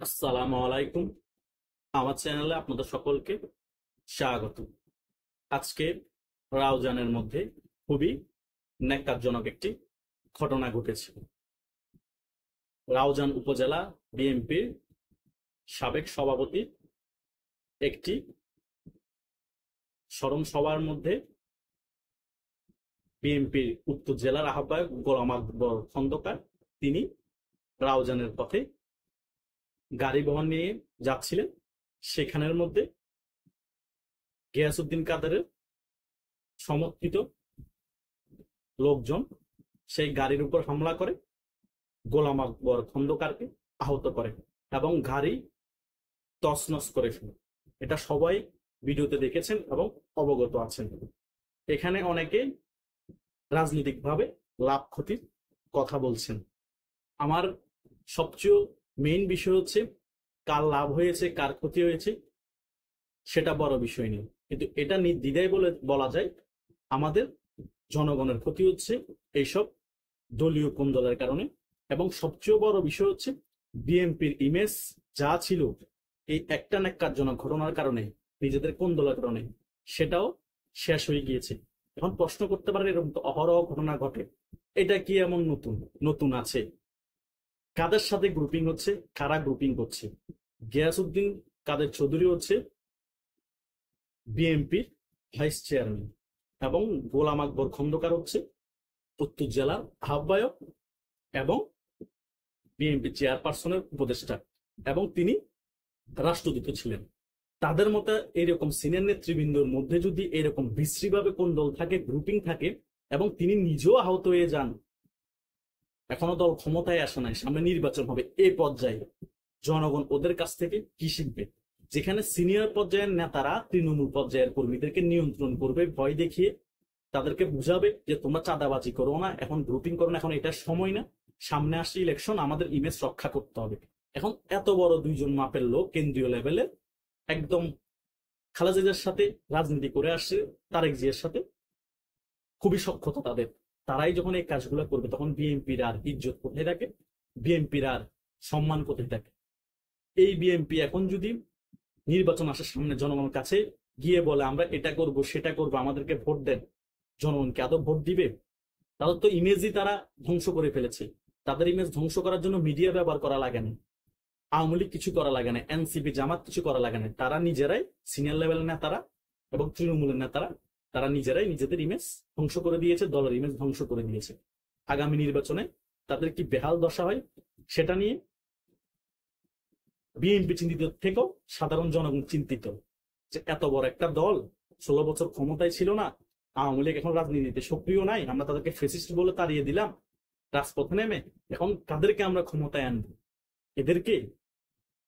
আসসালামু আলাইকুম। আমার চ্যানেলে আপনাদের সকলকে স্বাগত। আজকে রাউজানের মধ্যে খুবই ন্যাক্কারজনক একটি ঘটনা ঘটেছে। রাউজান উপজেলা বিএনপির সাবেক সভাপতি একটি স্মরণ সভার মধ্যে বিএনপির উত্তর জেলার আহ্বায়ক গোলাম আকবর খন্দকার তিনি রাউজানের পথে গাড়ি বহন নিয়ে যাচ্ছিলেন। সেখানের মধ্যে গিয়াসউদ্দিন কাদেরের সমর্থিত লোকজন সেই গাড়ির উপর হামলা করে গোলাম আকবর খন্দকারকে আহত করে এবং গাড়ি তছনছ করে ফেলে। এটা সবাই ভিডিওতে দেখেছেন এবং অবগত আছেন। এখানে অনেকে রাজনৈতিকভাবে লাভ ক্ষতির কথা বলছেন। আমার সবচেয়ে মেইন বিষয় হচ্ছে কার লাভ হয়েছে কার ক্ষতি হয়েছে সেটা বড় বিষয় নেই, কিন্তু এটা নির্দ্বিধায় বলা যায় আমাদের জনগণের ক্ষতি হচ্ছে এইসব দলীয় কোন্দলের কারণে। এবং সবচেয়ে বড় বিষয় হচ্ছে বিএনপির ইমেজ যা ছিল এই একটা ন্যাক্কারজনক ঘটনার কারণে, নিজেদের কোন্দলের কারণে সেটাও শেষ হয়ে গিয়েছে। এখন প্রশ্ন করতে পারেন এরকম তো অহরহ ঘটনা ঘটে, এটা কি এমন নতুন নতুন আছে? কাদের সাথে গ্রুপিং হচ্ছে, কারা গ্রুপিং করছে? গিয়াসউদ্দিন কাদের চৌধুরী হচ্ছে বিএনপির ভাইস চেয়ারম্যান এবং গোলাম আকবর খন্দকার হচ্ছে উত্তর জেলার আহ্বায়ক এবং বিএনপি চেয়ারপারসনের উপদেষ্টা এবং তিনি রাষ্ট্রদূত ছিলেন। তাদের মতে এরকম সিনিয়র নেতৃবৃন্দর মধ্যে যদি এরকম বিশ্রীভাবে কোন দল থাকে, গ্রুপিং থাকে এবং তিনি নিজেও আহত হয়ে যান, এখনো দল ক্ষমতায় আসে নাই, সামনে নির্বাচন হবে, এই পর্যায়ে জনগণ ওদের কাছ থেকে কি শিখবে? যেখানে সিনিয়র পর্যায়ের নেতারা তৃণমূল পর্যায়ের কর্মীদেরকে নিয়ন্ত্রণ করবে, ভয় দেখিয়ে তাদেরকে বুঝাবে যে তোমরা চাঁদাবাজি করো না, এখন গ্রুপিং করো না, এখন এটার সময় না, সামনে আসছে ইলেকশন, আমাদের ইমেজ রক্ষা করতে হবে। এখন এত বড় দুইজন মাপের লোক কেন্দ্রীয় লেভেলে একদম খালেদা জিয়ার সাথে রাজনীতি করে আসছে, তারেক জিয়ার সাথে খুবই সখ্যতা তাদের। তারাই যখন এই কাজগুলো করবে তখন বিএনপির আর ইজ্জত কোথায় থাকে, বিএনপির আর সম্মান কোথায় থাকে? এই বিএনপি এখন যদি নির্বাচন আসার সামনে জনগণের কাছে গিয়ে বলে আমরা এটা করব সেটা করব, আমাদেরকে ভোট দেন, জনগণকে আদৌ ভোট দিবে? তাদের তো ইমেজই তারা ধ্বংস করে ফেলেছে। তাদের ইমেজ ধ্বংস করার জন্য মিডিয়া ব্যবহার করা লাগে না, আওয়ামী লীগ কিছু করা লাগে না, এনসিপি জামাত কিছু করা লাগে না। তারা নিজেরাই সিনিয়র লেভেলের নেতারা এবং তৃণমূলের নেতারা তারা নিজেরাই নিজেদের ইমেজ ধ্বংস করে দিয়েছে, দলের ইমেজ ধ্বংস করে দিয়েছে। আগামী নির্বাচনে তাদের কি বেহাল দশা হয় সেটা নিয়ে বিএনপি চিন্তিত থেকেও সাধারণ জনগণ চিন্তিত যে এত বড় একটা দল 16 বছর ক্ষমতায় ছিল না, আওয়ামী লীগ এখন রাজনীতিতে সক্রিয় নাই, আমরা তাদেরকে ফেসিস্ট বলে তাড়িয়ে দিলাম রাজপথে নেমে, এখন কাদেরকে আমরা ক্ষমতায় আনবো? এদেরকে?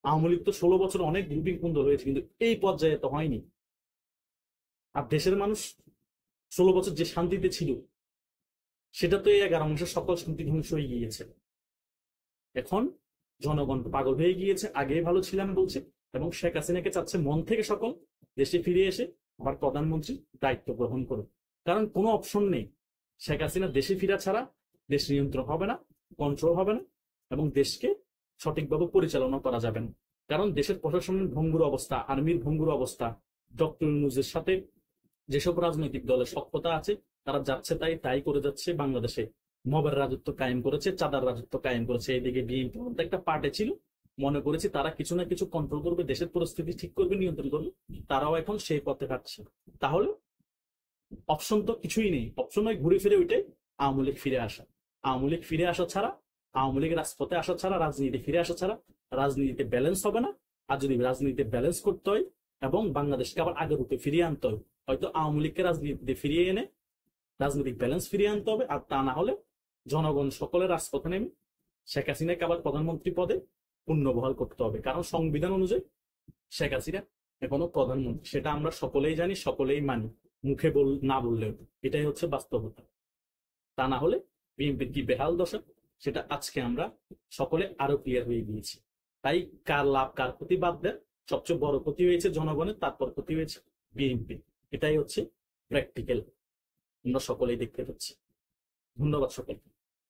আওয়ামী লীগ তো 16 বছর অনেক গ্রুপিং কুন্দল হয়েছে, কিন্তু এই পর্যায়ে তো হয়নি। আর দেশের মানুষ 16 বছর যে শান্তিতে ছিল সেটা তো এই 11 মাসের সকল শান্তি ধ্বংস হয়ে গিয়েছে। এখন জনগণ পাগল হয়ে গিয়েছে, আগে ভালো ছিলাম বলছে এবং শেখ হাসিনাকে চাচ্ছে মন থেকে সকল দেশে ফিরে এসে আবার প্রধানমন্ত্রী দায়িত্ব গ্রহণ করুন। কারণ কোনো অপশন নেই, শেখ হাসিনা দেশে ফিরা ছাড়া দেশ নিয়ন্ত্রণ হবে না, কন্ট্রোল হবে না এবং দেশকে সঠিকভাবে পরিচালনা করা যাবে না। কারণ দেশের প্রশাসনের ভঙ্গুর অবস্থা, আর্মির ভঙ্গুর অবস্থা, ডক্টর ইউনূসের সাথে যেসব রাজনৈতিক দলের সক্ষতা আছে তারা যাচ্ছে তাই তাই করে যাচ্ছে। বাংলাদেশে মবের রাজত্ব কায়েম করেছে, চাঁদার রাজত্ব কায়েম করেছে। এইদিকে বিএনপি একটা পার্টে ছিল, মনে করেছি তারা কিছু না কিছু কন্ট্রোল করবে, দেশের পরিস্থিতি ঠিক করবে, নিয়ন্ত্রণ করবে। তারাও এখন সেই পথে হাঁটছে। তাহলে অপশন তো কিছুই নেই, অপশন হয় ঘুরে ফিরে ওইটাই আওয়ামী লীগ ফিরে আসা। আওয়ামী লীগ ফিরে আসা ছাড়া, আওয়ামী লীগের রাজপথে আসা ছাড়া, রাজনীতি ফিরে আসা ছাড়া রাজনীতিতে ব্যালেন্স হবে না। আর যদি রাজনীতিতে ব্যালেন্স করতে হয় এবং বাংলাদেশকে আবার আগের রূপে ফিরিয়ে আনতে হয়, হয়তো আওয়ামী লীগকে রাজনীতিতে ফিরিয়ে এনে রাজনৈতিক ব্যালেন্স ফিরিয়ে আনতে হবে। আর তা না হলে জনগণ সকলের রাজপথে নেমে শেখ হাসিনাকে আবার প্রধানমন্ত্রী পদে পুনর্বহাল করতে হবে। কারণ সংবিধান অনুযায়ী শেখ হাসিনা এখনো প্রধানমন্ত্রী, সেটা আমরা সকলেই জানি, সকলেই মানি, মুখে না বললেও এটাই হচ্ছে বাস্তবতা। তা না হলে বিএনপির কি বেহাল দশা সেটা আজকে আমরা সকলে আরো ক্লিয়ার হয়ে গিয়েছি। তাই কার লাভ কার ক্ষতি বাদ দেন, সবচেয়ে বড় ক্ষতি হয়েছে জনগণের, তারপর ক্ষতি হয়েছে বিএনপি। এটাই হচ্ছে প্র্যাকটিক্যাল, আমরা সকলেই দেখতে পাচ্ছি। ধন্যবাদ সকলকে।